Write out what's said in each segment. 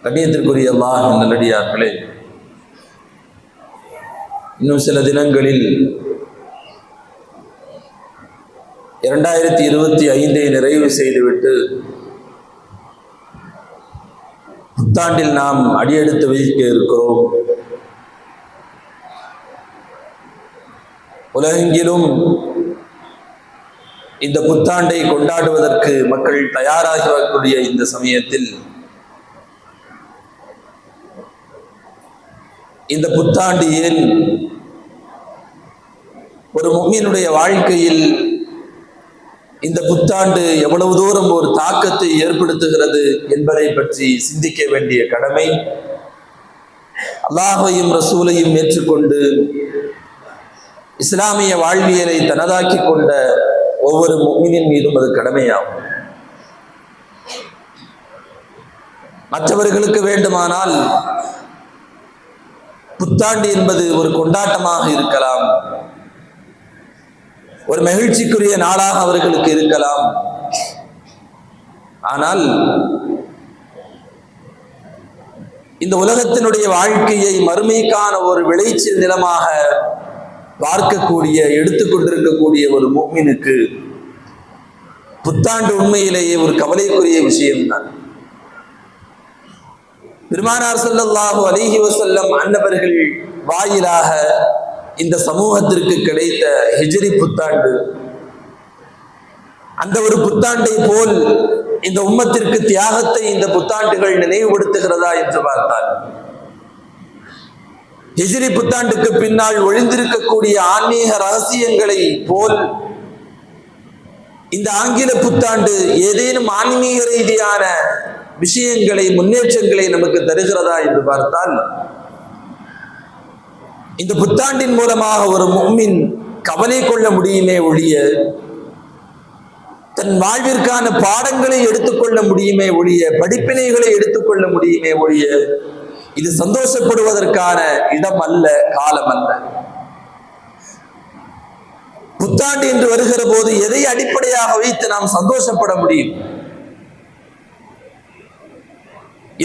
கண்ணியத்திற்குரிய அல்லாஹ் நல்லடியார்களே, இன்னும் சில தினங்களில் 2025 நிறைவு செய்துவிட்டு புத்தாண்டில் நாம் அடியெடுத்து வைக்க இருக்கிறோம். உலகெங்கிலும் இந்த புத்தாண்டை கொண்டாடுவதற்கு மக்கள் தயாராகி வரக்கூடிய இந்த சமயத்தில் இந்த புத்தாண்டு ஏன் ஒரு முஃமினுடைய வாழ்க்கையில் இந்த புத்தாண்டு எவ்வளவு தூரம் ஒரு தாக்கத்தை ஏற்படுத்துகிறது என்பதை பற்றி சிந்திக்க வேண்டிய கடமை அல்லாஹையும் ரசூலையும் ஏற்றுக்கொண்டு இஸ்லாமிய வாழ்வியலை தனதாக்கி கொண்ட ஒவ்வொரு முஃமினின் மீதும் அது கடமையாகும். மற்றவர்களுக்கு வேண்டுமானால் புத்தாண்டு என்பது ஒரு கொண்டாட்டமாக இருக்கலாம், ஒரு மகிழ்ச்சிக்குரிய நாளாக அவர்களுக்கு இருக்கலாம். ஆனால் இந்த உலகத்தினுடைய வாழ்க்கையை மறுமைக்கான ஒரு விளைச்சல் நிலமாக பார்க்கக்கூடிய, எடுத்துக்கொண்டிருக்கக்கூடிய ஒரு முஃமினுக்கு புத்தாண்டு உண்மையிலேயே ஒரு கவலைக்குரிய விஷயம்தான். பெருமானார் ஸல்லல்லாஹு அலைஹி வஸல்லம் அன்னவர்கள் வாயிலாக இந்த சமூகத்திற்கு கிடைத்த ஹிஜ்ரி புத்தாண்டு, அந்த ஒரு புத்தாண்டை போல் இந்த உம்மத்திற்கு தியாகத்தை இந்த புத்தாண்டுகள் நினைவுபடுத்துகிறதா என்று பார்த்தால், ஹிஜ்ரி புத்தாண்டுக்கு பின்னால் ஒளிந்திருக்கக்கூடிய ஆன்மீக ரகசியங்களை போல் இந்த ஆங்கில புத்தாண்டு ஏதேனும் ஆன்மீக ரீதியான விஷயங்களை, முன்னேற்றங்களை நமக்கு தருகிறதா என்று பார்த்தால், இந்த புத்தாண்டின் மூலமாக ஒரு முஃமின் கவலை கொள்ள முடியுமே ஒழிய, தன் வாழ்விற்கான பாடங்களை எடுத்துக்கொள்ள முடியுமே ஒழிய, படிப்பினைகளை எடுத்துக்கொள்ள முடியுமே ஒழிய, இது சந்தோஷப்படுவதற்கான இடம் அல்ல, காலம் அல்ல. புத்தாண்டு என்று வருகிற போது எதை அடிப்படையாக வைத்து நாம் சந்தோஷப்பட முடியும்?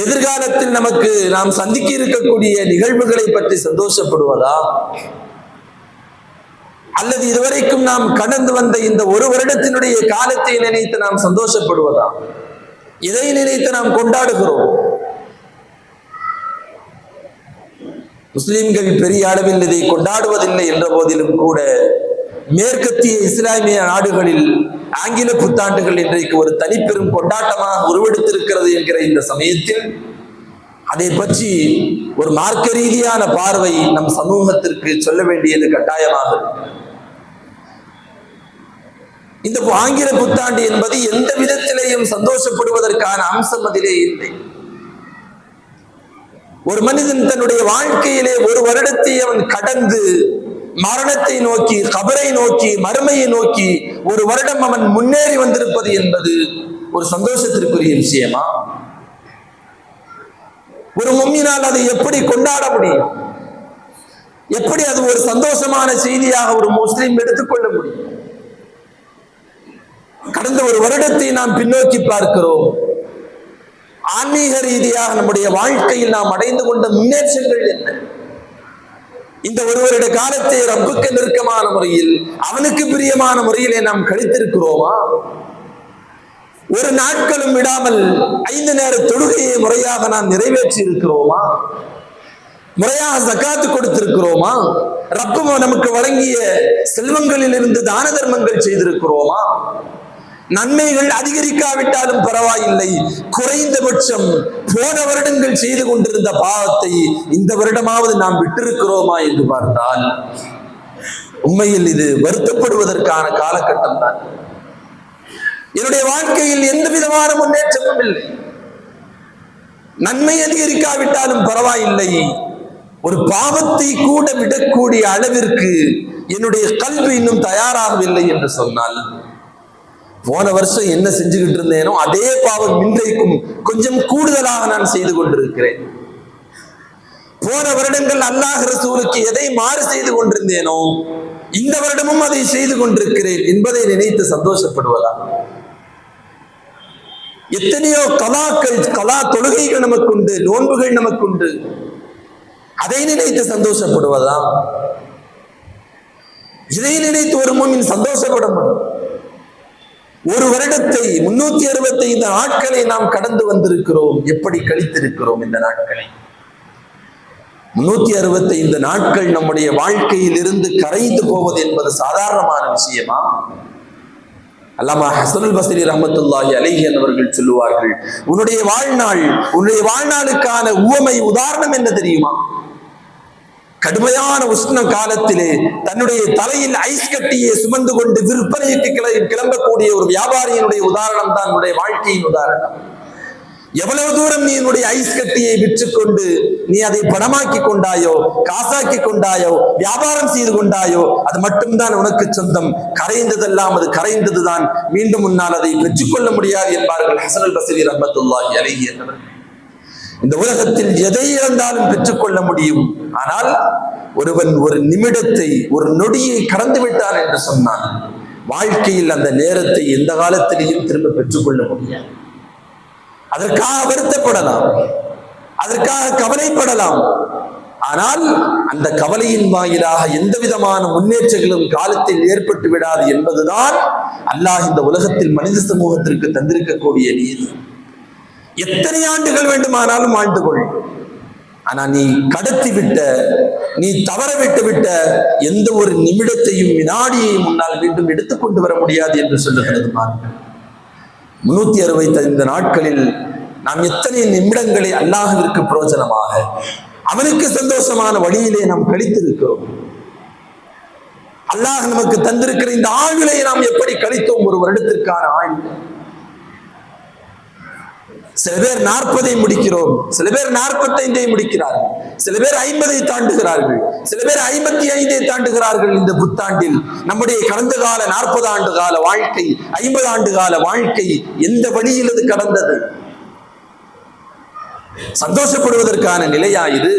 எதிர்காலத்தில் நமக்கு நாம் சந்திக்க இருக்கக்கூடிய நிகழ்வுகளை பற்றி சந்தோஷப்படுவதா, அல்லது இதுவரைக்கும் நாம் கடந்து வந்த இந்த ஒரு வருடத்தினுடைய காலத்தை நினைத்து நாம் சந்தோஷப்படுவதா? இதை நினைத்து நாம் கொண்டாடுகிறோம். முஸ்லிம்கள் பெரிய அளவில் இதை கொண்டாடுவதில்லை என்ற போதிலும் கூட மேற்கத்திய இஸ்லாமிய நாடுகளில் ஆங்கில புத்தாண்டுகள் இன்றைக்கு ஒரு தனிப்பெரும் கொண்டாட்டமாக உருவெடுத்திருக்கிறது என்கிற இந்த சமயத்தில் அதை பற்றி ஒரு மார்க்க ரீதியான பார்வை நம் சமூகத்திற்கு சொல்ல வேண்டியது கட்டாயமாக. இந்த ஆங்கில புத்தாண்டு என்பது எந்த விதத்திலேயும் சந்தோஷப்படுவதற்கான அம்சம் அதிலே இல்லை. ஒரு மனிதன் தன்னுடைய வாழ்க்கையிலே ஒரு வருடத்தை அவன் கடந்து மரணத்தை நோக்கி, கபரை நோக்கி, மறுமையை நோக்கி ஒரு வருடம் அவன் முன்னேறி வந்திருப்பது என்பது ஒரு சந்தோஷத்திற்குரிய விஷயமா? ஒரு முஃமினால் அதை எப்படி கொண்டாட முடியும்? எப்படி அது ஒரு சந்தோஷமான செய்தியாக ஒரு முஸ்லிம் எடுத்துக்கொள்ள முடியும்? கடந்த ஒரு வருடத்தை நாம் பின்னோக்கி பார்க்கிறோம். ஆன்மீக ரீதியாக நம்முடைய வாழ்க்கையில் நாம் அடைந்து கொண்ட முன்னேற்றங்கள் என்ன? இந்த ஒரு வருட காலத்தை ரப்புக்கு நெருக்கமான முறையில், அவனுக்கு பிரியமான முறையிலே நாம் கழித்திருக்கிறோமா? ஒரு நாட்களும் விடாமல் 5 நேர தொழுகையை முறையாக நாம் நிறைவேற்றி இருக்கிறோமா? முறையாக ஜகாத்து கொடுத்திருக்கிறோமா? ரப்பு நமக்கு வழங்கிய செல்வங்களில் இருந்து தான தர்மங்கள் செய்திருக்கிறோமா? நன்மைகள் அதிகரிக்காவிட்டாலும் பரவாயில்லை, குறைந்தபட்சம் போன வருடங்கள் செய்து கொண்டிருந்த பாவத்தை இந்த வருடமாவது நாம் விட்டிருக்கிறோமா என்று பார்த்தால் உண்மையில் இது வருத்தப்படுவதற்கான காலகட்டம் தான். என்னுடைய வாழ்க்கையில் எந்த விதமான முன்னேற்றமும் இல்லை. நன்மை அதிகரிக்காவிட்டாலும் பரவாயில்லை, ஒரு பாவத்தை கூட விடக்கூடிய அளவிற்கு என்னுடைய கல்வி இன்னும் தயாராகவில்லை என்று சொன்னால், போன வருஷம் என்ன செஞ்சுக்கிட்டு இருந்தேனோ அதே பாவம் இன்றைக்கும் கொஞ்சம் கூடுதலாக நான் செய்து கொண்டிருக்கிறேன். போன வருடங்கள் அல்லாஹ் ரசூலுக்கு எதை மாறு செய்து கொண்டிருந்தேனோ இந்த வருடமும் அதை செய்து கொண்டிருக்கிறேன் என்பதை நினைத்து சந்தோஷப்படுவதா? எத்தனையோ கலா தொழுகைகள் நமக்கு உண்டு, நோன்புகள் நமக்கு உண்டு. அதை நினைத்து சந்தோஷப்படுவதா? இதை நினைத்து ஒரு முன்னின் சந்தோஷப்பட முடியும்? ஒரு வருடத்தை 365 நாட்களை நாம் கடந்து வந்திருக்கிறோம். எப்படி கழித்திருக்கிறோம் இந்த நாட்களை? 365 நாட்கள் நம்முடைய வாழ்க்கையில் இருந்து கரைந்து போவது என்பது சாதாரணமான விஷயமா? அல்லாமா ஹஸனுல் பஸ்ரி ரஹ்மத்துல்லாஹி அலைஹி அவர்கள் சொல்லுவார்கள், உன்னுடைய வாழ்நாளுக்கான உவமை உதாரணம் என்ன தெரியுமா? கடுமையான உஷ்ண காலத்திலே தன்னுடைய தலையில் ஐஸ் கட்டியை சுமந்து கொண்டு விற்பனைக்கு கிளம்பக்கூடிய ஒரு வியாபாரியினுடைய உதாரணம் தான் உன்னுடைய வாழ்க்கையின் உதாரணம். எவ்வளவு தூரம் நீ உன்னுடைய ஐஸ் கட்டியை விற்றுக்கொண்டு நீ அதை பணமாக்கி கொண்டாயோ, காசாக்கி கொண்டாயோ, வியாபாரம் செய்து கொண்டாயோ, அது மட்டும்தான் உனக்கு சொந்தம். கரைந்ததெல்லாம் அது கரைந்ததுதான், மீண்டும் முன்னால் அதை பெற்றுக்கொள்ள முடியாது என்பார்கள் ஹஸனுல் பஸ்ரி ரஹ்மத்துல்லாஹி அலைஹி என்பவர்கள். இந்த உலகத்தில் எதை இழந்தாலும் பெற்றுக்கொள்ள முடியும். ஆனால் ஒருவன் ஒரு நிமிடத்தை, ஒரு நொடியை கடந்து விட்டான் என்று சொன்னான், வாழ்க்கையில் அந்த நேரத்தை எந்த காலத்திலேயும் திரும்ப பெற்றுக்கொள்ள முடியாது. அதற்காக வருத்தப்படலாம், அதற்காக கவலைப்படலாம். ஆனால் அந்த கவலையின் வாயிலாக எந்த விதமான முன்னேற்றங்களும் காலத்தில் ஏற்பட்டு விடாது என்பதுதான் அல்லாஹ் இந்த உலகத்தில் மனித சமூகத்திற்கு தந்திருக்கக்கூடிய நீதி. எத்தனை ஆண்டுகள் வேண்டுமானாலும் ஆண்டு கொள், ஆனா நீ கடத்தி விட்ட, நீ தவற விட்ட எந்த ஒரு நிமிடத்தையும் வினாடியையும் முன்னால் மீண்டும் எடுத்துக்கொண்டு வர முடியாது என்று சொல்லுகிறது மார்க்கம். 365 நாட்களில் நாம் எத்தனை நிமிடங்களை அல்லாஹ்விற்கு பிரயோஜனமாக, அவனுக்கு சந்தோஷமான வழியிலே நாம் கழித்திருக்கிறோம். அல்லாஹ் நமக்கு தந்திருக்கிற இந்த ஆயுளை நாம் எப்படி கழித்தோம்? ஒரு வருடத்திற்கான ஆயுள். சில பேர் 40 முடிக்கிறோம், சில பேர் 45 முடிக்கிறார்கள், சில பேர் 50 தாண்டுகிறார்கள், சில பேர் 55 தாண்டுகிறார்கள். இந்த புத்தாண்டில் நம்முடைய கடந்த கால 40 ஆண்டு கால வாழ்க்கை, 50 ஆண்டு கால வாழ்க்கை எந்த வழியில் இது கடந்தது? சந்தோஷப்படுவதற்கான நிலையா இது?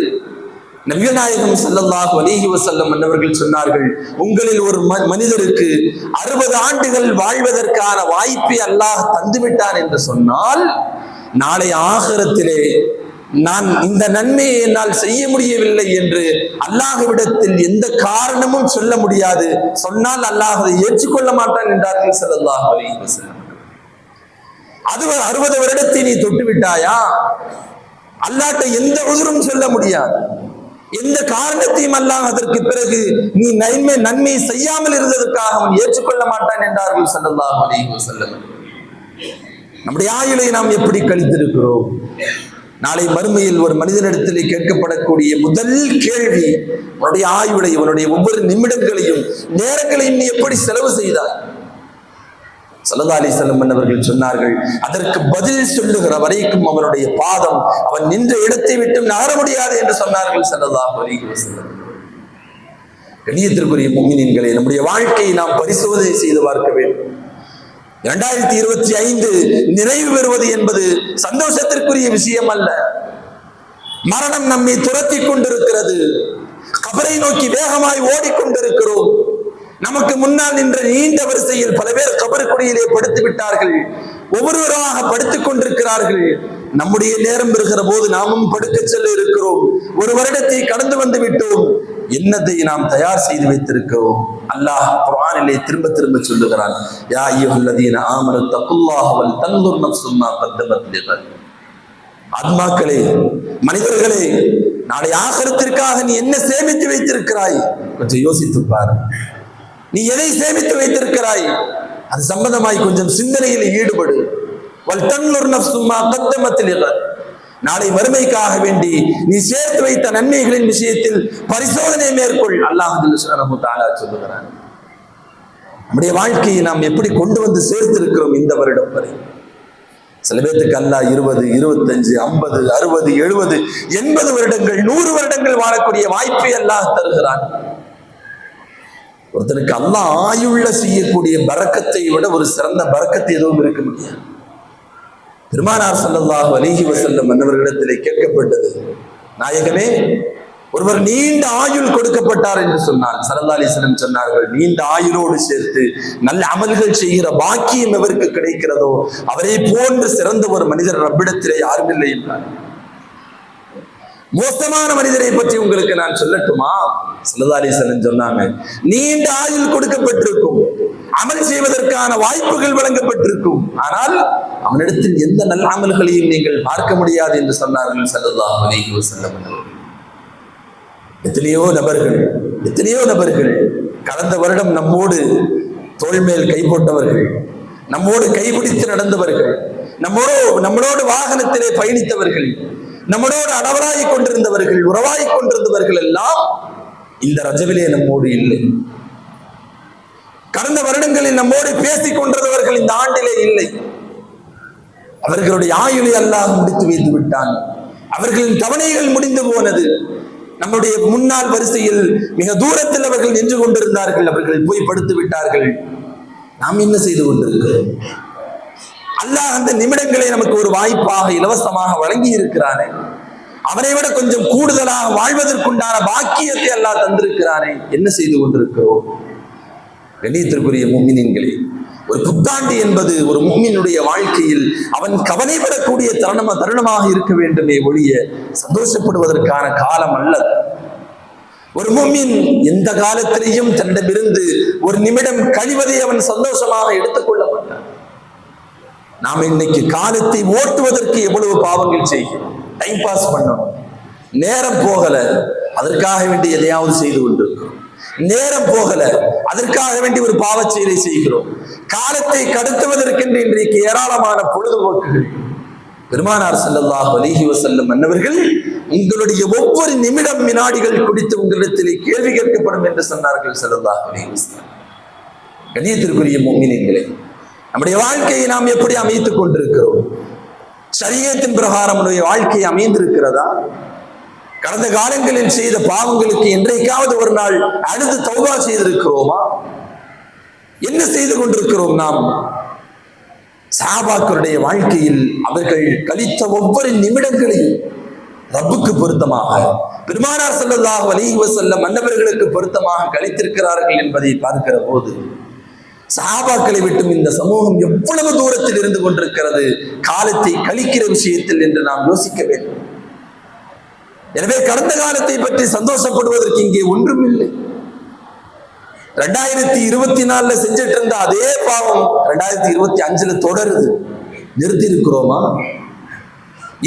நபிகள் நாயகம் ஸல்லல்லாஹு அலைஹி வஸல்லம் அவர்கள் சொன்னார்கள், உங்களில் ஒரு மனிதருக்கு 60 ஆண்டுகள் வாழ்வதற்கான வாய்ப்பை அல்லாஹ் தந்துவிட்டான் என்று சொன்னால், நாளை ஆகிரத்திலே நான் இந்த நன்மையை என்னால் செய்ய முடியவில்லை என்று அல்லாஹ்விடத்தில் எந்த காரணமும் சொல்ல முடியாது. சொன்னால் அல்லாஹ் அதை ஏற்றுக்கொள்ள மாட்டான் என்றார்கள் ஸல்லல்லாஹு அலைஹி வஸல்லம். அது 60 வருடத்தை நீ தொட்டு விட்டாயா? அல்லாஹ்ட்ட எந்த உதரும் சொல்ல முடியாது, எந்த காரணத்தையும் அல்லாஹ் அதற்கு பிறகு நீ நன்மை செய்யாமல் இருந்ததற்காக அவன் ஏற்றுக்கொள்ள மாட்டான் என்றார்கள் ஸல்லல்லாஹு அலைஹி வஸல்லம். நம்முடைய ஆயுளை நாம் எப்படி கழித்திருக்கிறோம்? நாளை மறுமையில் ஒரு மனிதனிடத்திலே கேட்கப்படக்கூடிய முதல் கேள்வி, உன்னுடைய ஆயுளை, உன்னுடைய ஒவ்வொரு நிமிடங்களையும் நேரங்களையும் நீ எப்படி செலவு செய்தாய்? ஸல்லல்லாஹு அலைஹி வஸல்லம் அவர்கள் சொன்னார்கள், அதற்கு பதில் சொல்லுகிற வரைக்கும் அவனுடைய பாதம் அவன் நின்ற இடத்தை விட்டு நகர முடியாது என்று சொன்னார்கள் ஸல்லல்லாஹு அலைஹி வஸல்லம். கண்ணியத்திற்குரிய முஃமினீன்களே, நம்முடைய வாழ்க்கையை நாம் பரிசோதனை செய்து பார்க்க வேண்டும். 2025 நிறைவு பெறுவது என்பது சந்தோஷத்திற்குரிய விஷயம் அல்ல. மரணம் நம்மை துரத்தி கொண்டிருக்கிறது. கபரை நோக்கி வேகமாய் ஓடிக்கொண்டிருக்கிறோம். நமக்கு முன்னால் நின்ற நீண்ட வரிசையில் பல பேர் கபருக்குடியிலே படுத்து விட்டார்கள். ஒவ்வொருவராக படுத்துக் கொண்டிருக்கிறார்கள். நம்முடைய நேரம் பெறுகிற போது நாமும் படுக்க செல்ல இருக்கிறோம். ஒரு வருடத்தை கடந்து வந்து விட்டோம். என்னதை நாம் தயார் செய்து வைத்திருக்கிறோம்? அல்லாஹ் குர்ஆனிலே திரும்ப திரும்ப சொல்லுகிறான், யா அய்யுஹல்லதீன ஆமனு தக்குல்லாஹ வல் தன்துர் நஃப்சும் மா கத்தமத் லிகத். ஆத்மாக்களே, மனிதர்களே, நாளை ஆகிரத்திற்காக நீ என்ன சேமித்து வைத்திருக்கிறாய்? கொஞ்சம் யோசித்து பார். நீ எதை சேமித்து வைத்திருக்கிறாய்? அது சம்பந்தமாய் கொஞ்சம் சிந்தனையில் ஈடுபடு. வல் தன்துர் நஃப்சும் மா கத்தமத் லிகத். நாளை மறுமைக்காக வேண்டி நீ சேர்த்து வைத்த நன்மைகளின் விஷயத்தில் பரிசோதனை மேற்கொள். அல்லாஹ் சுப்ஹானஹு வ தஆலா சொல்லுகிறான். நம்முடைய வாழ்க்கையை நாம் எப்படி கொண்டு வந்து சேர்த்திருக்கிறோம் இந்த வருடம் வரை? சில பேருக்கு அல்லாஹ் 20, 25, 50, 60, 70, 80 வருடங்கள், 100 வருடங்கள் வாழக்கூடிய வாய்ப்பை அல்லாஹ் தருகிறான். ஒருத்தனுக்கு அல்லாஹ் ஆயுள்ள செய்யக்கூடிய பரக்கத்தை விட ஒரு சிறந்த பரக்கத்தை எதுவும் இருக்க முடியாது. பெருமானார் ஸல்லல்லாஹு அலைஹி வஸல்லம் அவர்களிடத்திலே கேட்கப்பட்டது, நாயகமே, ஒருவர் நீண்ட ஆயுள் கொடுக்கப்பட்டார் என்று சொன்னார். ஸல்லல்லாஹு அலைஹி வஸல்லம் சொன்னார்கள், நீண்ட ஆயுளோடு சேர்த்து நல்ல அமல்கள் செய்கிற பாக்கியம் எவருக்கு கிடைக்கிறதோ அவரை போன்று சிறந்த ஒரு மனிதர் ரப்பிடத்திலே யாரும் இல்லை என்றார். மோசமான மனிதரை பற்றி உங்களுக்கு நான் சொல்லட்டுமா? ஸல்லல்லாஹு அலைஹி வஸல்லம் சொன்னாங்க, நீண்ட ஆயுள் கொடுக்கப்பட்டிருக்கும், அமல் செய்வதற்கான வாய்ப்புகள் வழங்கப்பட்டிருக்கும், ஆனால் அவனிடத்தில் எந்த நல்ல அமல்களையும் நீங்கள் பார்க்க முடியாது என்று சொன்னார்கள் ஸல்லல்லாஹு அலைஹி வஸல்லம். எத்தனையோ நபர்கள் கடந்த வருடம் நம்மோடு தோள் மேல் கை போட்டவர்கள், நம்மோடு கைபிடித்து நடந்தவர்கள், நம்மளோடு வாகனத்திலே பயணித்தவர்கள், நம்மளோடு அளவராய் கொண்டிருந்தவர்கள், உறவாய் கொண்டிருந்தவர்கள் எல்லாம் இந்த ரஜவிலே நம்மோடு இல்லை. கடந்த வருடங்களில் நம்மோடு பேசிக் கொண்டிருந்தவர்கள் இந்த ஆண்டிலே இல்லை. அவர்களுடைய ஆயுளை அல்லாஹ் முடித்து வைத்து விட்டான். அவர்களின் தவணைகள் முடிந்து போனது. நம்முடைய முன்னாள் வரிசையில் மிக தூரத்தில் அவர்கள் நின்று கொண்டிருந்தார்கள், அவர்கள் போய் படுத்து விட்டார்கள். நாம் என்ன செய்து கொண்டிருக்கிறோம்? அல்லாஹ் அந்த நிமிடங்களை நமக்கு ஒரு வாய்ப்பாக இலவசமாக வழங்கி இருக்கிறானே, அவனை விட கொஞ்சம் கூடுதலாக வாழ்வதற்குண்டான பாக்கியத்தை அல்லாஹ் தந்திருக்கிறானே, என்ன செய்து கொண்டிருக்கிறோம்? கண்ணியத்திற்குரிய முஃமினீன்களே, ஒரு புத்தாண்டு என்பது ஒரு முஃமினுடைய வாழ்க்கையில் அவன் கவலைப்படக்கூடிய தருணமாக இருக்க வேண்டுமே ஒழிய சந்தோஷப்படுவதற்கான காலம் அல்ல. ஒரு முஃமின் எந்த காலத்திலேயும் தன்னிடமிருந்து ஒரு நிமிடம் கழிவதை அவன் சந்தோஷமாக எடுத்துக்கொள்ள மாட்டான். நாம் இன்னைக்கு காலத்தை ஓட்டுவதற்கு எவ்வளவு பாவங்கள் செய்கிறோம். டைம் பாஸ் பண்ணணும், நேரம் போகல, அதற்காக வேண்டி எதையாவது செய்து கொண்டிருக்கிறோம். நேரம் போகல, அதற்காக வேண்டி ஒரு பாவச் செயலை செய்கிறோம். காலத்தை கடத்துவதற்கென்று இன்றைக்கு ஏராளமான பொழுதுபோக்குகள். பெருமானார் ஸல்லல்லாஹு அலைஹி வஸல்லம் அன்னவர்கள் உங்களுடைய ஒவ்வொரு நிமிடம் வினாடிகள் குறித்து உங்களிடத்திலே கேள்வி கேட்கப்படும் என்று சொன்னார்கள் ஸல்லல்லாஹு அலைஹி வஸல்லம். கண்ணியத்திற்குரிய முஃமினீன்களே, நம்முடைய வாழ்க்கையை நாம் எப்படி அமைத்துக் கொண்டிருக்கிறோம்? ஷரியத்தின் பிரகாரம் நம்முடைய வாழ்க்கையை அமைந்திருக்கிறதா? கடந்த காலங்களில் செய்த பாவங்களுக்கு என்றைக்காவது ஒரு நாள் அழுது தௌபா செய்திருக்கிறோமா? என்ன செய்து கொண்டிருக்கிறோம் நாம்? சஹாபாக்களுடைய வாழ்க்கையில் அவர்கள் கழித்த ஒவ்வொரு நிமிடங்களையும் ரப்புக்கு பொருத்தமாக, பெருமானார் ஸல்லல்லாஹு அலைஹி வஸல்லம் அன்னவர்களுக்கு பொருத்தமாக கழித்திருக்கிறார்கள் என்பதை பார்க்கிற போது சஹாபாக்களை விட்டும் இந்த சமூகம் எவ்வளவு தூரத்தில் இருந்து கொண்டிருக்கிறது காலத்தை கழிக்கிற விஷயத்தில் என்று நாம் யோசிக்க வேண்டும். எனவே கடந்த காலத்தை பற்றி சந்தோஷப்படுவதற்கு இங்கே ஒன்றும் இல்லை. 2024 செஞ்சிட்டு இருந்த அதே பாவம் 2025 தொடருது. நிறுத்தி இருக்கிறோமா?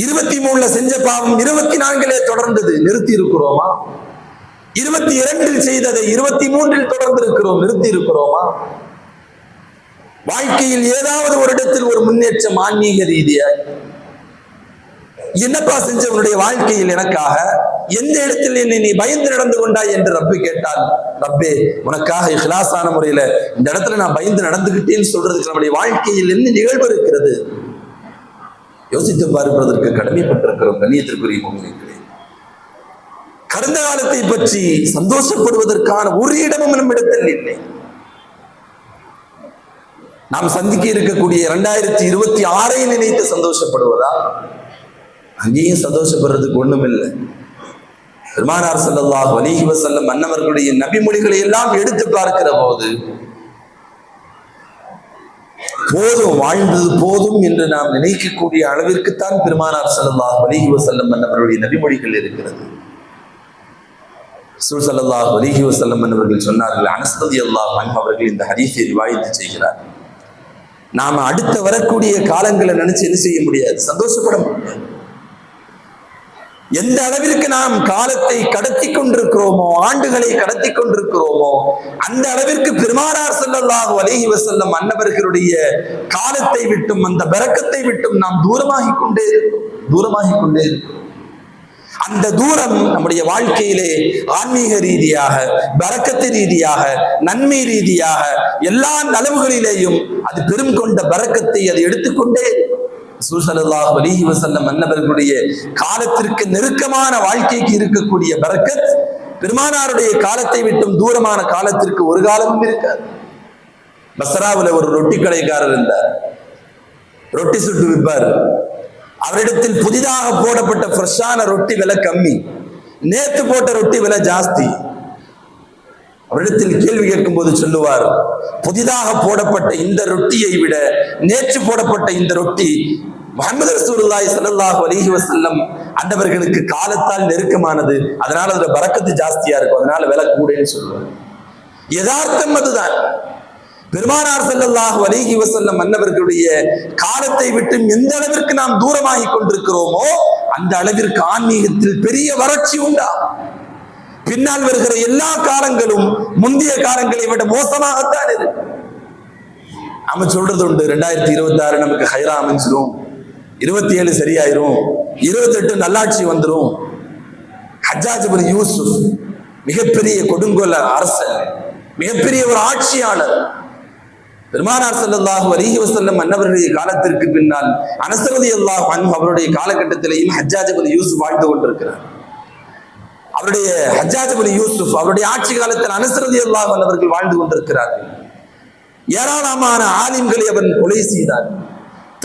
23 செஞ்ச பாவம் 24 தொடர்ந்தது. நிறுத்தி இருக்கிறோமா? 22 செய்ததை 23 தொடர்ந்து இருக்கிறோம். நிறுத்தி இருக்கிறோமா? வாழ்க்கையில் ஏதாவது ஒரு இடத்தில் ஒரு முன்னேற்றம் ஆன்மீக ரீதியாக என்னப்பா செஞ்ச உன்னுடைய வாழ்க்கையில் எனக்காக? எந்த இடத்தில் என்னை நீ பயந்து நடந்து கொண்டாய் என்று ரப்பு கேட்டால், ரப்பே உனக்காக இஹ்லாஸான முறையில இந்த இடத்துல நான் பயந்து நடந்துகிட்டேன்னு சொல்றதுக்கு நம்முடைய வாழ்க்கையில் என்ன நிகழ்வு இருக்கிறது? யோசித்து பார்ப்பதற்கு கடமைப்பட்டிருக்கிறோம். கண்ணியத்திற்குரிய முஃமினீன்களே, கடந்த காலத்தை பற்றி சந்தோஷப்படுவதற்கான ஒரு இடமும் நம்மிடத்தில் இல்லை. நாம் சந்திக்க இருக்கக்கூடிய 2026 நினைத்து சந்தோஷப்படுவதா? அங்கேயும் சந்தோஷப்படுறதுக்கு ஒண்ணும் இல்லை. பெருமானார் ஸல்லல்லாஹு அலைஹி வஸல்லம் அன்னவர்களுடைய நபிமொழிகளை எல்லாம் எடுத்து பார்க்கிற போது போதும், வாழ்ந்தது போதும் என்று நாம் நினைக்கக்கூடிய அளவிற்குத்தான் பெருமானார் ஸல்லல்லாஹு அலைஹி வஸல்லம் அன்னவர்களுடைய நபிமொழிகள் இருக்கிறது. ரசூல் ஸல்லல்லாஹு அலைஹி வஸல்லம் அன்னவர்கள் சொன்னார்கள், அனஸ் ரலியல்லாஹு அன்ஹு அவர்கள் இந்த ஹதீஸை ரிவாயத் செய்கிறார், நாம அடுத்த வரக்கூடிய காலங்களை நினைச்சு என்ன செய்ய முடியாது, சந்தோஷப்பட முடியாது. எந்த அளவிற்கு நாம் காலத்தை கடத்தி கொண்டிருக்கிறோமோ, ஆண்டுகளை கடத்தி கொண்டிருக்கிறோமோ, அந்த அளவிற்கு பெருமானார் ஸல்லல்லாஹு அலைஹி வஸல்லம் அன்னவர்களுடைய காலத்தை விட்டும் அந்த பரக்கத்தை விட்டும் நாம் தூரமாகிக் கொண்டே இருக்கிறோம். அந்த தூரம் நம்முடைய வாழ்க்கையிலே ஆன்மீக ரீதியாக, பரக்கத்து ரீதியாக, நன்மை ரீதியாக எல்லா நலவுகளிலேயும் அது பெரும் கொண்ட பரக்கத்தை அது எடுத்துக்கொண்டே ரசூல் ஸல்லல்லாஹு அலைஹி வஸல்லம் அன்னவர்களுடைய காலத்திற்கு நெருக்கமான வாழ்க்கைக்கு இருக்கக்கூடிய பரக்கத் பெருமானாருடைய காலத்தை விட்டும் தூரமான காலத்திற்கு ஒரு காலமும் இருக்காது. பஸ்ராவில் ஒரு ரொட்டி கடைக்காரர் இருந்தார். ரொட்டி சுட்டு விற்பார். அவரிடத்தில் புதிதாக போடப்பட்ட ஃப்ரெஷ்ஷான ரொட்டி விலை கம்மி. நேத்து போட்ட ரொட்டி விலை ஜாஸ்தி. அவரிடத்தில் கேள்வி கேட்கும் போது சொல்லுவார், புதிதாக போடப்பட்ட இந்த ரொட்டியை விட நேற்று போடப்பட்ட இந்த ரொட்டி முஹம்மது ரசூலுல்லாஹி ஸல்லல்லாஹு அலைஹி வஸல்லம் அன்னவர்களுக்கு காலத்தால் நெருக்கமானது, அதனால அதுல பரக்கத்து ஜாஸ்தியா இருக்கும், அதனால விலை கூடன்னு சொல்லுவார். யதார்த்தம் அதுதான். பெருமானார் ஸல்லல்லாஹு அலைஹி வஸல்லம் அன்னவர்களுடைய காலத்தை விட்டு எந்த அளவிற்கு நாம் தூரமாகி கொண்டிருக்கிறோமோ அந்த அளவிற்கு ஆன்மீகத்தில் பெரிய வறட்சி உண்டா. பின்னால் வருகிற எல்லா காலங்களும் முந்தைய காலங்களை விட மோசமாகத்தான் இருக்கு. நாம சொல்றது உண்டு, 2026 நமக்கு ஹைரா அமைஞ்சிரும், 27 சரியாயிரும், 28 நல்லாட்சி வந்துரும். ஹஜ்ஜாஜ் இப்னு யூசுப் மிகப்பெரிய கொடுங்கோல அரசர், மிகப்பெரிய ஒரு ஆட்சியாளர். பெருமானார் ஸல்லல்லாஹு அலைஹி வஸல்லம் அன்னவருடைய காலத்திற்கு பின்னால் அனஸ் ரலியல்லாஹு அன்ஹு அவருடைய காலகட்டத்திலேயும் ஹஜ்ஜாஜ் இப்னு யூசுப் வாழ்ந்து கொண்டிருக்கிறார். அவருடைய ஹஜ்ஜாஜ் இப்னு யூசுப் அவருடைய ஆட்சி காலத்தில் அனஸ் ரலியல்லாஹு அன்ஹு அவர்கள் வாழ்ந்து கொண்டிருக்கிறார்கள். ஏராளமான ஆலிம்களை அவன் கொலை செய்தான்.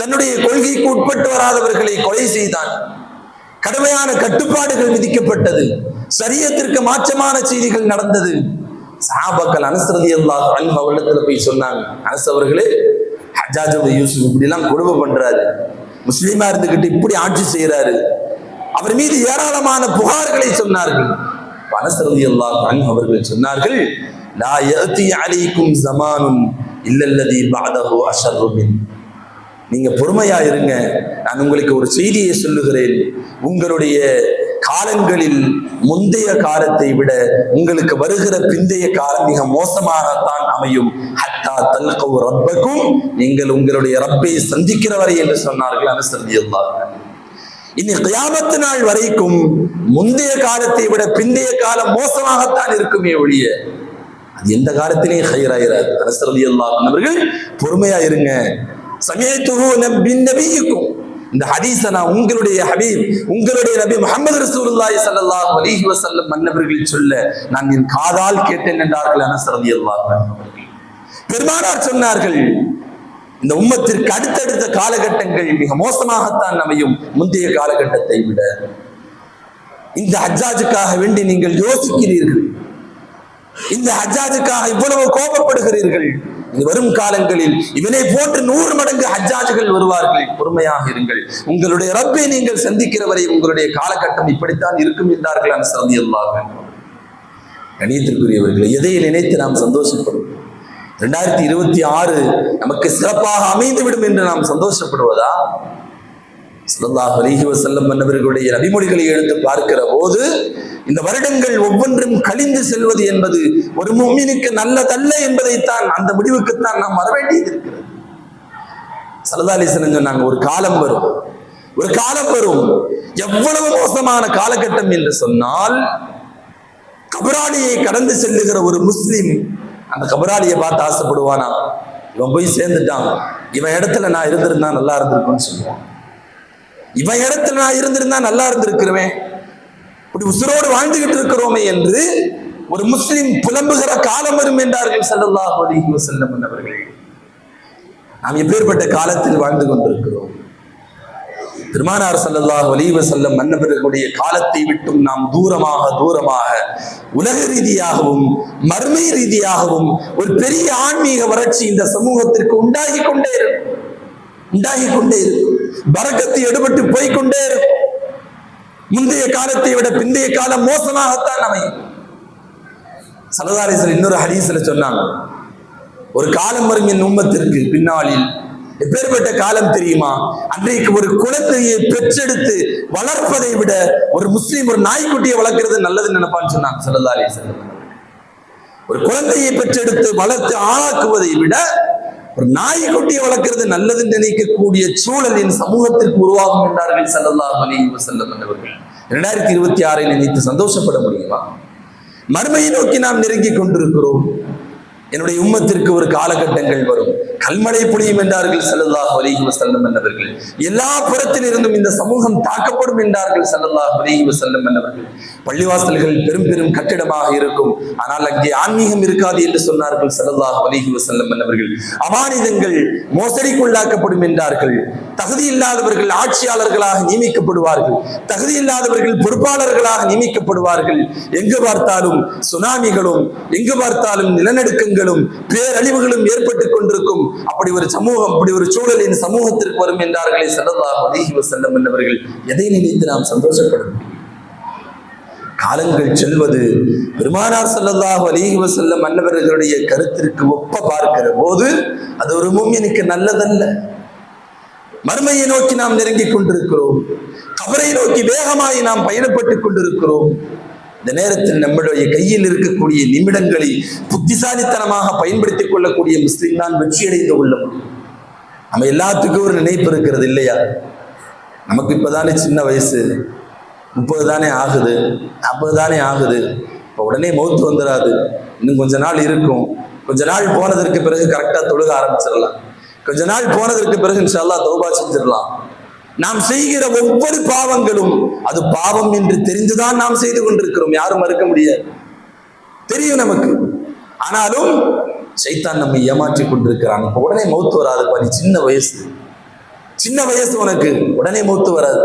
தன்னுடைய கொள்கைக்கு உட்பட்டு வராதவர்களை கொலை செய்தான். கடுமையான கட்டுப்பாடுகள் விதிக்கப்பட்டது. ஷரியத்திற்கு மாற்றமான செய்திகள் நடந்தது. சஹாபாக்கள் அனஸ் ரலியல்லாஹு அன்ஹு அவரிடத்துல போய் சொன்னாங்க, அனஸ் அவர்களே, ஹஜ்ஜாஜ் இப்னு யூசுப் இப்படி எல்லாம் கொடுமை பண்றாரு, முஸ்லீமா இருந்துகிட்டு இப்படி ஆட்சி செய்யறாரு. அவர் மீது ஏராளமான புகார்களை சொன்னார்கள். அனஸ் ரலியல்லாஹு அன்ஹு அவர்கள் சொன்னார்கள், லா யஅதி அலைக்கும் ஸமானுன் இல்லல்லதி பஅதஹு அஷர்ரு மின். நீங்க பொறுமையா இருங்க, நான் உங்களுக்கு ஒரு செய்தியை சொல்லுகிறேன். உங்களுடைய காலங்களில் முந்தைய காலத்தை விட உங்களுக்கு வருகிற பிந்தைய காலம் மிக மோசமாகத்தான் அமையும். ஹத்தா தல்கவு ரப்பக்கும், நீங்கள் உங்களுடைய ரப்பை சந்திக்கிற வரை என்று சொன்னார்கள் அனஸ் ரலியல்லாஹு அன்ஹு. இனி கியாமத் நாள் வரைக்கும் முந்தைய காலத்தை விட பிந்தைய காலம் மோசமாகத்தான் இருக்குமே ஒழிய அது எந்த காலத்திலேயும் ஹைராயிராது. அனஸ் ரலியல்லாஹு அன்ஹு அவர்கள் பொறுமையா இருங்க. சமயத்துஹு நபிய்யுக்கும், இந்த ஹதீஸை நான் உங்களுடைய ஹபீப், உங்களுடைய நபி முஹம்மது ரசூலுல்லாஹி ஸல்லல்லாஹு அலைஹி வஸல்லம் அன்னவர்கள் சொல்ல நான் என் காதால் கேட்டேன் என்றார்கள் அனஸ் ரலியல்லாஹு அன்ஹு அவர்கள். பெருமானார் சொன்னார்கள், இந்த உம்மத்திற்கு அடுத்தடுத்த காலகட்டங்கள் மிக மோசமாகத்தான் அமையும் முந்தைய காலகட்டத்தை விட. இந்த ஹஜ்ஜாஜுக்காக வேண்டி நீங்கள் யோசிக்கிறீர்கள், இந்த ஹஜ்ஜாஜுக்காக இவ்வளவு கோபப்படுகிறீர்கள். வரும் காலங்களில் இவனை போன்று 100 மடங்கு ஹஜ்ஜாஜுகள் வருவார்கள். பொறுமையாக இருங்கள், உங்களுடைய ரப்பை நீங்கள் சந்திக்கிற வரை உங்களுடைய காலகட்டம் இப்படித்தான் இருக்கும் என்றார்கள் அனஸ் ரலியல்லாஹு அன்ஹு. கணியத்திற்குரியவர்களை, எதை நினைத்து நாம் சந்தோஷப்படுவோம்? 2026 நமக்கு சிறப்பாக அமைந்துவிடும் என்று நாம் சந்தோஷப்படுவதா? ஸல்லல்லாஹு அலைஹி வஸல்லம் அன்னவர்களுடைய நபிமொழிகளை எடுத்து பார்க்கிற போது இந்த வருடங்கள் ஒவ்வொன்றும் கழிந்து செல்வது என்பது ஒரு முஃமினுக்கு நல்லதல்ல என்பதைத்தான், அந்த முடிவுக்குத்தான் நாம் வர வேண்டியது இருக்கிறது. ஸல்லல்லாஹு அலைஹி வஸல்லம் சொன்னாங்க, ஒரு காலம் வரும், ஒரு காலம் வரும், எவ்வளவு மோசமான காலகட்டம் என்று சொன்னால், கபராளியை கடந்து செல்லுகிற ஒரு முஸ்லிம் அந்த கபராளியை பார்த்து ஆசைப்படுவானா? இவன் போய் சேர்ந்துட்டான், இவன் இடத்துல நான் இருந்திருந்தா நல்லா இருந்திருக்கும்னு சொல்லுவான். இவன் இடத்துல நான் இருந்திருந்தா நல்லா இருந்திருக்கிறேன், இப்படி உசுரோடு வாழ்ந்துகிட்டு இருக்கிறோமே என்று ஒரு முஸ்லிம் புலம்புகிற காலம் வரும் என்றார்கள் ஸல்லல்லாஹு அலைஹி வஸல்லம் அவர்கள். நாம் எப்பேற்பட்ட காலத்தில் வாழ்ந்து கொண்டிருக்கிறோம்? பெருமானார் ஸல்லல்லாஹு அலைஹி வஸல்லம் அன்னவர்களுடைய காலத்தை விட்டும் நாம் தூரமாக தூரமாக உலக ரீதியாகவும் மர்மை ரீதியாகவும் ஒரு பெரிய ஆன்மீக வறட்சி இந்த சமூகத்திற்கு உண்டாகி கொண்டே இருக்கும். பரக்கத்து எடுபட்டு போய்கொண்டே இருக்கும். முந்தைய காலத்தை விட பிந்தைய காலம் மோசமாகத்தான் அமையும். ஸல்லல்லாஹு அலைஹி வஸல்லம் இன்னொரு ஹதீஸ்ல சொன்னாங்க, ஒரு காலம் வரும் என் உம்மத்திற்கு பின்னாளில், எப்பேற்பட்ட காலம் தெரியுமா? அன்றைக்கு ஒரு குழந்தையை பெற்றெடுத்து வளர்ப்பதை விட ஒரு முஸ்லீம் ஒரு நாய்க்குட்டியை வளர்க்கிறது நல்லதுன்னு நினைப்பான்னு சொன்னாங்க ஸல்லல்லாஹு அலைஹி வஸல்லம். ஒரு குழந்தையை பெற்றெடுத்து வளர்த்து ஆளாக்குவதை விட ஒரு நாய்க்குட்டியை வளர்க்கிறது நல்லதுன்னு நினைக்கக்கூடிய சூழலின் சமூகத்திற்கு உருவாகும் என்றார்கள் ஸல்லல்லாஹு அலைஹி வஸல்லம் அவர்கள். 2026 நினைத்து சந்தோஷப்பட முடியுமா? மறுமையை நோக்கி நாம் நெருங்கி கொண்டிருக்கிறோம். என்னுடைய உம்மத்திற்கு ஒரு காலகட்டங்கள் வரும், கல்மழை பொழியும் என்றார்கள் ஸல்லல்லாஹு அலைஹி வஸல்லம் என்பவர்கள். எல்லா புறத்தில் இருந்தும் இந்த சமூகம் தாக்கப்படும் என்றார்கள் ஸல்லல்லாஹு அலைஹி வஸல்லம் என்பவர்கள். பள்ளிவாசல்கள் பெரும் பெரும் கட்டிடமாக இருக்கும், ஆனால் அங்கே ஆன்மீகம் இருக்காது என்று சொன்னார்கள் ஸல்லல்லாஹு அலைஹி வஸல்லம் என்பவர்கள். அமானிதங்கள் மோசடிக்குள்ளாக்கப்படும் என்றார்கள். தகுதி இல்லாதவர்கள் ஆட்சியாளர்களாக நியமிக்கப்படுவார்கள், தகுதி இல்லாதவர்கள் பொறுப்பாளர்களாக நியமிக்கப்படுவார்கள். எங்கு பார்த்தாலும் சுனாமிகளும், எங்கு பார்த்தாலும் நிலநடுக்கங்களும் பேரழிவுகளும் ஏற்பட்டுக் கொண்டிருக்கும். அப்படி ஒரு சமூகம், அப்படி ஒரு சூழலின் சமூகத்திற்கு வரும் என்றார்களே ஸல்லல்லாஹு அலைஹி வஸல்லம் என்பவர்கள். எதை நினைத்து நாம் சந்தோஷப்படும்? காலங்கள் செல்வது பெருமானார் ஸல்லல்லாஹு அலைஹி வஸல்லம் அன்னவர்களுடைய கருத்திற்கு ஒப்ப பார்க்கிற போது அது ஒரு முஃமினுக்கு நல்லதல்ல. மர்மையை நோக்கி நாம் நெருங்கிக் கொண்டிருக்கிறோம், கபரை நோக்கி வேகமாய் நாம் பயணப்பட்டுக் கொண்டிருக்கிறோம். இந்த நேரத்தில் நம்முடைய கையில் இருக்கக்கூடிய நிமிடங்களை புத்திசாலித்தனமாக பயன்படுத்திக் கொள்ளக்கூடிய முஸ்லிம் தான் வெற்றியடைந்து கொள்ள முடியும். நம்ம எல்லாத்துக்கும் ஒரு நினைப்பு இருக்கிறது இல்லையா? நமக்கு இப்பதானே சின்ன வயசு, 30 தானே ஆகுது, 40 தானே ஆகுது, இப்போ உடனே மௌத்து வந்துடாது, இன்னும் கொஞ்ச நாள் இருக்கும், கொஞ்ச நாள் போனதற்கு பிறகு கரெக்டா தொழுக ஆரம்பிச்சிடலாம், கொஞ்ச நாள் போனதற்கு பிறகு இன்ஷா அல்லாஹ் தௌபா செஞ்சிடலாம். நாம் செய்கிற ஒவ்வொரு பாவங்களும் அது பாவம் என்று தெரிந்துதான் நாம் செய்து கொண்டிருக்கிறோம், யாரும் மறுக்க முடியாது, தெரியும் நமக்கு. ஆனாலும் சைத்தான் நம்மை ஏமாற்றி கொண்டிருக்கிறான். இப்போ உடனே மௌத்து வராதுப்பா, நீ சின்ன வயசு உனக்கு, உடனே மௌத்து வராது.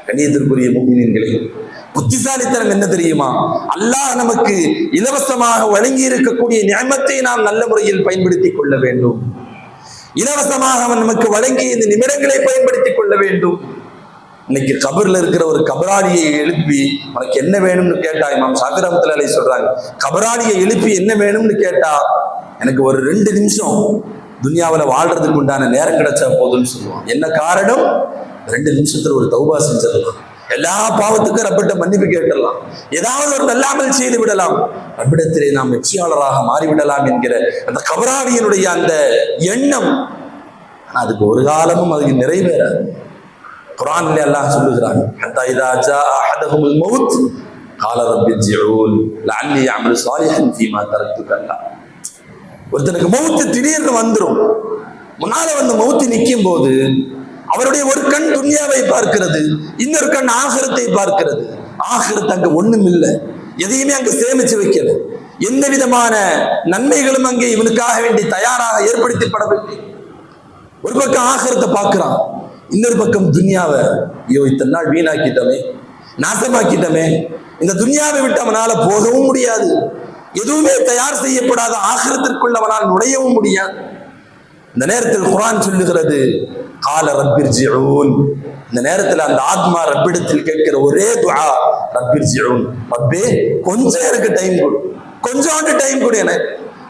கண்ணியத்திற்குரிய முஃமினீன்களே, புத்திசாலித்தனம் என்ன தெரியுமா? அல்லாஹ் நமக்கு இலவசமாக வழங்கி இருக்கக்கூடிய நிஅமத்தை நாம் நல்ல முறையில் பயன்படுத்திக் கொள்ள வேண்டும். இலவசமாக அவன் நமக்கு வழங்கிய இந்த நிமிடங்களை பயன்படுத்திக் கொள்ள வேண்டும். இன்னைக்கு கபர்ல இருக்கிற ஒரு கபராளியை எழுப்பி உனக்கு என்ன வேணும்னு கேட்டா, இமாம் ஷாஃபி ரஹ்மத்துல்லாஹி அலைஹி சொல்றாங்க, கபராளியை எழுப்பி என்ன வேணும்னு கேட்டா எனக்கு ஒரு 2 நிமிஷம் துனியாவில் வாழ்றதுக்கு உண்டான நேரம் கிடைச்சா போதும்னு சொல்லுவான். என்ன காரணம்? 2 நிமிஷத்துல ஒரு தௌபா செஞ்சிடலாம், எல்லா பாவத்துக்கும் ரப்பிட்ட மன்னிப்பு கேட்கலாம், ஏதாவது ஒரு நல்லாமல் செய்து விடலாம், ரப்பிடத்திலே நாம் வெற்றியாளராக மாறிவிடலாம் என்கிற அந்த கபராளியினுடைய அந்த எண்ணம். அதுக்கு ஒரு காலமும் அதுக்கு நிறைவேறாது. குர்ஆனிலே அல்லாஹ் சொல்லுகிறான், ஹத்தா இதா ஜா அஹதஹுல் மௌத் கால ரப்பி ஜிஊன் லஅல்லி அஅமலு ஸாலிஹன் ஃபீமா தரக்து கல்லா. ஒருத்தனுக்கு மௌத்து திடீர்னு வந்துடும். முன்னால வந்து மௌத்து நிற்கும் போது அவருடைய ஒரு கண் துன்யாவை பார்க்கிறது, இன்னொரு கண் ஆகிரத்தை பார்க்கிறது. ஆகிரத்து அங்க ஒண்ணும் இல்லை, எதையுமே அங்க சேமிச்சு வைக்கல, எந்த விதமான நன்மைகளும் அங்கே இவனுக்காக வேண்டி தயாராக ஏற்படுத்தப்படவில்லை. ஒரு பக்கம் ஆகிரத்தை பார்க்கிறான், இன்னொரு பக்கம் துன்யாவை, ஐயோ இத்தனை நாள் வீணாக்கிட்டமே, நாசமாக்கிட்டமே, இந்த துன்யாவை விட்டு அவனால போகவும் முடியாது, எதுவுமே தயார் செய்யப்படாத ஆகிரத்திற்குள் அவனால் நுழையவும் முடியாது. இந்த நேரத்தில் குர்ஆன் சொல்லுகிறது, கால ரப்பிர்ஜிஊன். இந்த நேரத்தில் அந்த ஆத்மா ரப்பிடத்தில் கேட்கிற ஒரே துஆ ரப்பிர்ஜிஊன், ரப்பே கொஞ்சம் எனக்கு டைம் கொடு, கொஞ்சோண்டு டைம் கொடு, எனக்கு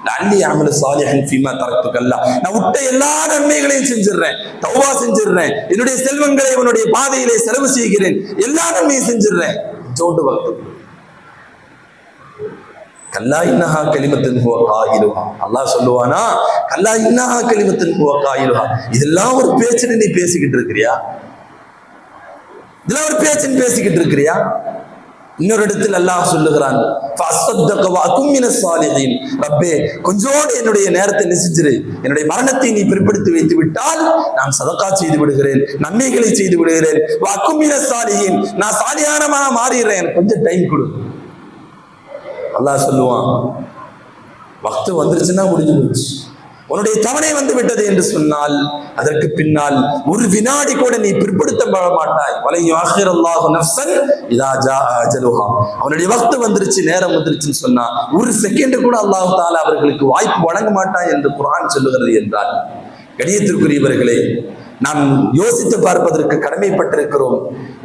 லஅல்லி அஅமலு ஸாலிஹன் ஃபீமா தரக்து கல்லா. நான் விட்ட எல்லா நன்மைகளையும் செஞ்சிடுறேன், தௌபா செஞ்சிடுறேன், என்னுடைய செல்வங்களை உன்னுடைய பாதையிலே செலவு செய்கிறேன், எல்லா நன்மையும் செஞ்சிடுறேன், கொஞ்சோண்டு வக்து. கல்லா இன்னஹா கலிமத்துன் ஹுவ காயிலுஹா. அல்லாஹ் சொல்லுவானா, கல்லா இன்னஹா கலிமத்துன் ஹுவ காயிலுஹா. இதெல்லாம் ஒரு பேச்சுன்னு நீ பேசிக்கிட்டு இருக்கிறியா? இதெல்லாம் ஒரு பேச்சுன்னு பேசிக்கிட்டு இருக்கிறியா? இன்னொரு இடத்தில் அல்லாஹ் சொல்லுகிறான், ஃபஅஸ்ஸதக வ அகும் மினஸ் ஸாலிஹீன். ரப்பே கொஞ்சோடு என்னுடைய நேரத்தை நெசிச்சிரு, என்னுடைய மரணத்தை நீ பிற்படுத்தி வைத்து விட்டால் நான் சதகா செய்து விடுகிறேன், நன்மைகளை செய்து விடுகிறேன். வ அகும் மினஸ் ஸாலிஹீன், நான் சாலிஹானமா மாறிடுறேன், எனக்கு கொஞ்சம் டைம் கொடு. அல்லாஹ் சொல்லுவான், வக்து வந்துருச்சுன்னா முடிஞ்சு போச்சு, உன்னுடைய தவணை வந்து விட்டது என்று சொன்னால் அதற்கு பின்னால் ஒரு வினாடி கூட நீ பிற்படுத்தப்பட மாட்டாய். வலை யுஅখিরুல்லாஹு நஃப்ஸன் இதா ஜாஅ அஜலுஹா. அவனுடைய வக்து வந்துருச்சு, நேரம் வந்துருச்சுன்னு சொன்னா ஒரு செகண்ட் கூட அல்லாஹ் தஆலா அவர்களுக்கு வாய்ப்பு வழங்க மாட்டாய் என்று குர்ஆன் சொல்லுகிறது என்றால், கணியத்திற்குரியவர்களே, நாம் யோசித்து பார்ப்பதற்கு கடமைப்பட்டிருக்கிறோம்.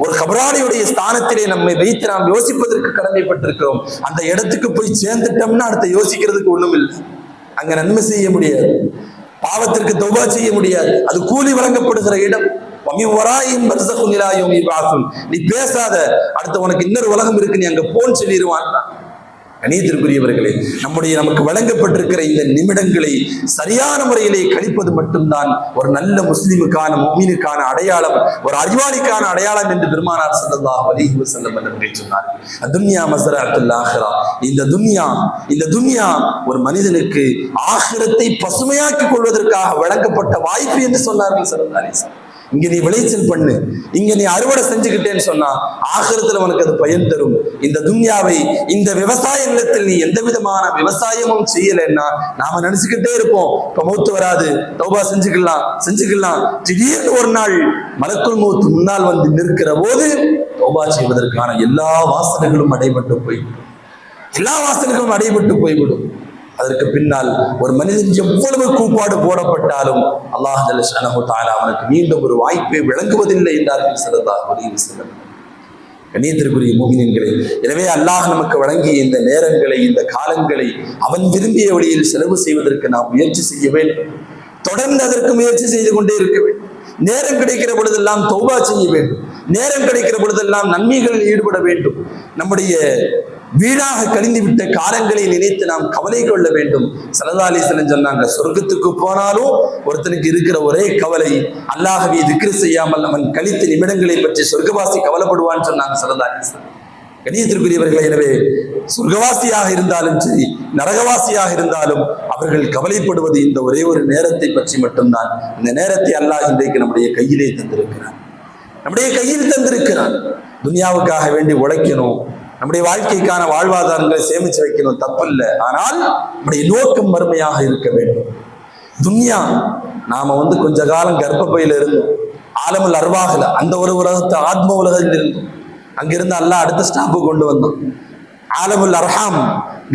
ஒரு கபராளியுடைய ஸ்தானத்திலே நம்மை வைத்து நாம் யோசிப்பதற்கு கடமைப்பட்டிருக்கிறோம். அந்த இடத்துக்கு போய் சேர்ந்துட்டோம்னா அடுத்த யோசிக்கிறதுக்கு ஒண்ணும் இல்லை. அங்க நன்மை செய்ய முடியாது, பாவத்திற்கு தௌபா செய்ய முடியாது, அது கூலி வழங்கப்படுகிற இடம். நீ பேசாத, அடுத்த உனக்கு இன்னொரு உலகம் இருக்கு, நீ அங்க போன்னு சொல்லிடுவான். கணியத்திற்குரியவர்களே, நமக்கு வழங்கப்பட்டிருக்கிற இந்த நிமிடங்களை சரியான முறையிலே கழிப்பது மட்டும்தான் ஒரு நல்ல முஸ்லிமுக்கான முஃமினுக்கான அடையாளம், ஒரு அறிவாளிக்கான அடையாளம் என்று பெருமானார் ஸல்லல்லாஹு அலைஹி வஸல்லம் அவர்கள் சொன்னார்கள். அத்துன்யா மஸ்ரஅத்துல் ஆஹிரா, இந்த துன்யா ஒரு மனிதனுக்கு ஆகிரத்தை பசுமையாக்கிக் கொள்வதற்காக வழங்கப்பட்ட வாய்ப்பு என்று சொன்னார்கள் ஸல்லல்லாஹு அலைஹி வஸல்லம். இங்க நீ விளைச்சல் பண்ணு, இங்க நீ அறுவடை செஞ்சுக்கிட்டேன்னு சொன்னா ஆகிரத்துல உனக்கு அது பயன் தரும். இந்த துன்யாவை, இந்த விவசாய நிலத்தில் நீ எந்த விதமான விவசாயமும் செய்யலைன்னா நாம நினைச்சுக்கிட்டே இருப்போம், இப்ப மௌத்து வராது, தௌபா செஞ்சுக்கலாம். திடீர்னு ஒரு நாள் மலக்குல் மௌத் முன்னால் வந்து நிற்கிற போது தௌபா செய்வதற்கான எல்லா வாசனைகளும் அடைபட்டு போய்விடும். அதற்கு பின்னால் ஒரு மனிதன் எவ்வளவு கூப்பாடு போடப்பட்டாலும் அல்லாஹ் ஜல்லஷானஹு தஆலா அவனுக்கு மீண்டும் ஒரு வாய்ப்பை வழங்குவதில்லை என்றார்கள் ஸல்லல்லாஹு அலைஹி வஸல்லம். கண்ணியத்திற்குரிய முஃமினீன்களே, எனவே அல்லாஹ் நமக்கு வழங்கிய இந்த நேரங்களை, இந்த காலங்களை அவன் விரும்பிய வழியில் செலவு செய்வதற்கு நாம் முயற்சி செய்ய வேண்டும். தொடர்ந்து அதற்கு முயற்சி செய்து கொண்டே இருக்க வேண்டும். நேரம் கிடைக்கிற பொழுதெல்லாம் தௌபா செய்ய வேண்டும். நேரம் கிடைக்கிற பொழுதெல்லாம் நன்மைகளில் ஈடுபட வேண்டும். நம்முடைய வீணாக கழிந்து விட்ட காலங்களை நினைத்து நாம் கவலை கொள்ள வேண்டும். ஸல்லல்லாஹு அலைஹி வஸல்லம் சொன்னாங்க, சொர்க்கத்துக்கு போனாலும் ஒருத்தனுக்கு இருக்கிற ஒரே கவலை, அல்லாஹ்வை திக்ர் செய்யாமல் அவன் கழித்த நிமிடங்களை பற்றி சொர்க்கவாசி கவலைப்படுவான்னு சொன்னாங்க ஸல்லல்லாஹு அலைஹி வஸல்லம். கண்ணியத்திற்குரியவர்களே, எனவே சொர்க்கவாசியாக இருந்தாலும் சரி, நரகவாசியாக இருந்தாலும் அவர்கள் கவலைப்படுவது இந்த ஒரே ஒரு நேரத்தை பற்றி மட்டும்தான். இந்த நேரத்தை அல்லாஹ் இன்றைக்கு நம்முடைய கையிலே தந்திருக்கிறான். துன்யாவுக்காக வேண்டி உழைக்கணும், நம்முடைய வாழ்க்கைக்கான வாழ்வாதாரங்களை சேமிச்சு வைக்கணும், தப்பில்லை. ஆனால் நம்முடைய நோக்கம் மறுமையாக இருக்க வேண்டும். துன்யா, நாம கொஞ்ச காலம் கர்ப்பப்பையில இருந்தோம், ஆலமுல் அர்வாஹ்ல அந்த ஒரு உலகத்தை ஆத்ம உலகத்தில் இருந்தோம். அங்கிருந்து அல்லாஹ் அடுத்த ஸ்டாப்பு கொண்டு வந்தோம். ஆலமுல் அர்ஹாம்,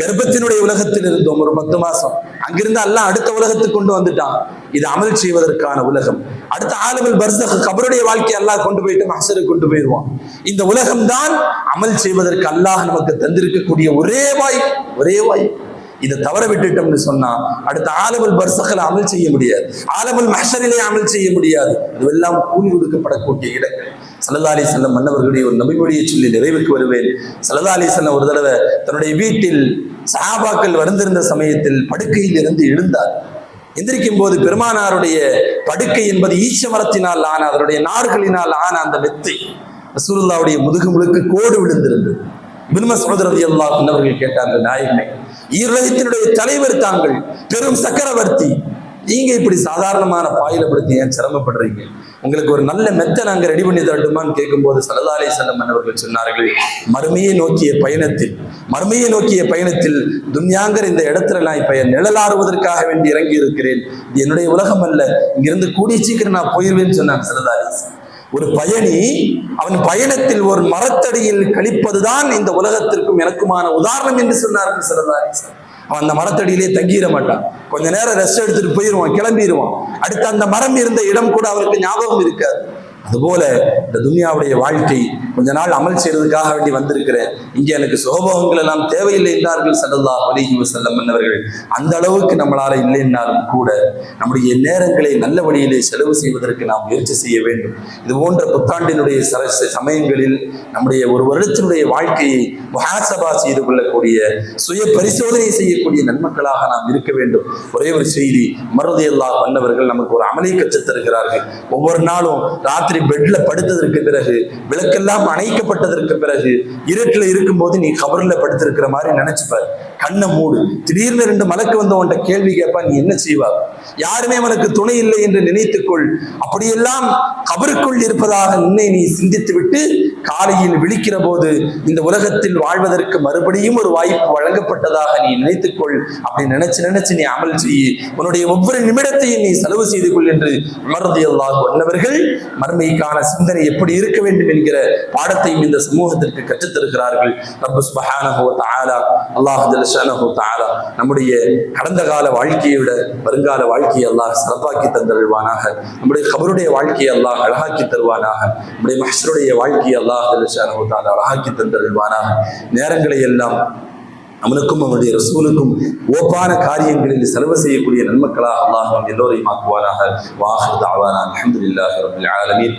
கர்ப்பத்தினுடைய உலகத்தில் இருந்தோம் ஒரு 10 மாசம். அங்கிருந்து அல்லாஹ் அடுத்த உலகத்துக்கு கொண்டு வந்துட்டான். இது அமல் செய்வதற்கான உலகம். அடுத்த ஆலமுல் பர்ஸக், கபருடைய வாழ்க்கை அல்லாஹ் கொண்டு போயிட்டு மஹ்ஷருக்கு கொண்டு போயிடுவான். இந்த உலகம் தான் அமல் செய்வதற்கு அல்லாஹ் நமக்கு தந்திருக்கக்கூடிய ஒரே வாய்ப்பு. இதை தவற விட்டுட்டோம்னு சொன்னா அடுத்த ஆலமுல் பர்ஸக்ல அமல் செய்ய முடியாது, ஆலமுல் மஹ்ஷரிலே அமல் செய்ய முடியாது. இதுவெல்லாம் கூலி கொடுக்கப்படக்கூடிய இடங்கள். ஸல்லல்லாஹு அலைஹி வஸல்லம் மன்னவர்களுடைய ஒரு நபிமொழியை சொல்லி நிறைவுக்கு வருவேன். ஸல்லல்லாஹு அலைஹி வஸல்லம் ஒரு தடவை தன்னுடைய வீட்டில் சஹாபாக்கள் வந்திருந்த சமயத்தில் படுக்கையில் இருந்து எழுந்தார். எந்திரிக்கும் போது பெருமானாருடைய படுக்கை என்பது ஈச்ச மரத்தினால் ஆன, அதனுடைய நார்களினால் ஆன அந்த மெத்தை ரசூலுல்லாஹ்வுடைய முதுகு முழுக்க கோடு விழுந்திருந்தது. இப்னு மஸ்ஊத் ரலியல்லாஹு அன்ஹு அவர்கள் கேட்டார்கள், நாயகமே, ஈருலகத்தினுடைய தலைவர் தாங்கள், பெரும் சக்கரவர்த்தி, நீங்க இப்படி சாதாரணமான பாயில படுத்தி ஏன் சிரமப்படுறீங்க? உங்களுக்கு ஒரு நல்ல மெத்தை நாங்க ரெடி பண்ணி தரட்டுமான்னு கேட்கும்போது ஸல்லல்லாஹு அலைஹி வஸல்லம் அவர்கள் சொன்னார்கள், மறுமையை நோக்கிய பயணத்தில் துன்யாங்கிற இந்த இடத்துல நான் இப்ப நிழலாறுவதற்காக வேண்டி இறங்கி இருக்கிறேன். இது என்னுடைய உலகம் அல்ல, இங்கிருந்து கூடிய சீக்கிரம் நான் போயிருவேன்னு சொன்னாங்க ஸல்லல்லாஹு அலைஹி வஸல்லம். ஒரு பயணி அவன் பயணத்தில் ஒரு மரத்தடியில் கழிப்பதுதான் இந்த உலகத்திற்கும் எனக்குமான உதாரணம் என்று சொன்னார்கள் ஸல்லல்லாஹு அலைஹி வஸல்லம். அவன் அந்த மரத்தடியிலே தங்கிட மாட்டான், கொஞ்ச நேரம் ரெஸ்ட் எடுத்துட்டு போயிடுவான், கிளம்பிடுவான். அடுத்து அந்த மரம் இருந்த இடம் கூட அவனுக்கு ஞாபகம் இருக்காது. அதுபோல இந்த துன்யாவுடைய வாழ்க்கை கொஞ்ச நாள் அமல் செய்யறதுக்காக வேண்டி வந்திருக்கிறேன், இங்கே எனக்கு சுகபோகங்கள் எல்லாம் தேவையில்லை என்றார்கள் ஸல்லல்லாஹு அலைஹி வஸல்லம் அவர்கள். அந்த அளவுக்கு நம்மளால இல்லைன்னாலும் கூட நம்முடைய நேரங்களை நல்ல வழியிலே செலவு செய்வதற்கு நாம் முயற்சி செய்ய வேண்டும். இது போன்ற புத்தாண்டினுடைய சமயங்களில் நம்முடைய ஒரு வருடத்தினுடைய வாழ்க்கையை முஹாசபா செய்து கொள்ளக்கூடிய, சுய பரிசோதனை செய்யக்கூடிய நன்மக்களாக நாம் இருக்க வேண்டும். ஒரே ஒரு செய்தி, உமர் ரலியல்லாஹு அன்ஹு அவர்கள் நமக்கு ஒரு அமலை கற்றுத் தருகிறார்கள். ஒவ்வொரு நாளும் ராத்திரி பெட்ல படுத்ததற்கு பிறகு, விளக்கெல்லாம் அணைக்கப்பட்டதற்கு பிறகு, இருட்டுல இருக்கும்போது நீ கபர்ல படுத்திருக்கிற மாதிரி நினைச்சுப்பாரு. கண்ணை மூடு. திடீர்னு 2 மலக்கு வந்து உன்ட்ட கேள்வி கேட்பா, நீ என்ன செய்வார்? யாருமே அவனுக்கு துணை இல்லை என்று நினைத்துக்கொள். அப்படியெல்லாம் கபருக்குள் இருப்பதாக நின்னை நீ சிந்தித்து விட்டு காலையில் விழிக்கிற போது இந்த உலகத்தில் வாழ்வதற்கு மறுபடியும் ஒரு வாய்ப்பு வழங்கப்பட்டதாக நீ நினைத்துக்கொள். அப்படி நினைச்சு நீ அமல் செய்ய, உன்னுடைய ஒவ்வொரு நிமிடத்தையும் நீ செலவு செய்து கொள் என்று உமர் ரலியல்லாஹு அன்ஹு அவர்கள் மறுமைக்கான சிந்தனை எப்படி இருக்க வேண்டும் என்கிற பாடத்தையும் இந்த சமூகத்திற்கு கற்றுத் தருகிறார்கள். ரப்பு சுப்ஹானஹு வ தஆலா, அல்லாஹ் ஜல்லஷானஹு வ தஆலா நம்முடைய கடந்த கால வாழ்க்கையை விட வருங்கால வாழ்க்கையை அல்லாஹ் சிறப்பாக்கி தந்தருள்வானாக. நம்முடைய கபருடைய வாழ்க்கையை அல்லாஹ் அழகாக்கி தருவானாக. நம்முடைய மஹ்ஷருடைய வாழ்க்கையை அல்லாஹ் ஜல்லஷானஹு வ தஆலா அழகாக்கி தந்தருள்வானாக. நேரங்களை எல்லாம் அவனுக்கும் அவனுடைய ரசூலுக்கும் ஓப்பான காரியங்களில் செலவு செய்யக்கூடிய நன்மக்களாக அல்லாஹ் எல்லோரையும் ஆக்குவானாக. வாஹிர் தஅவானா அல்ஹம்துலில்லாஹி ரப்பில் ஆலமீன்.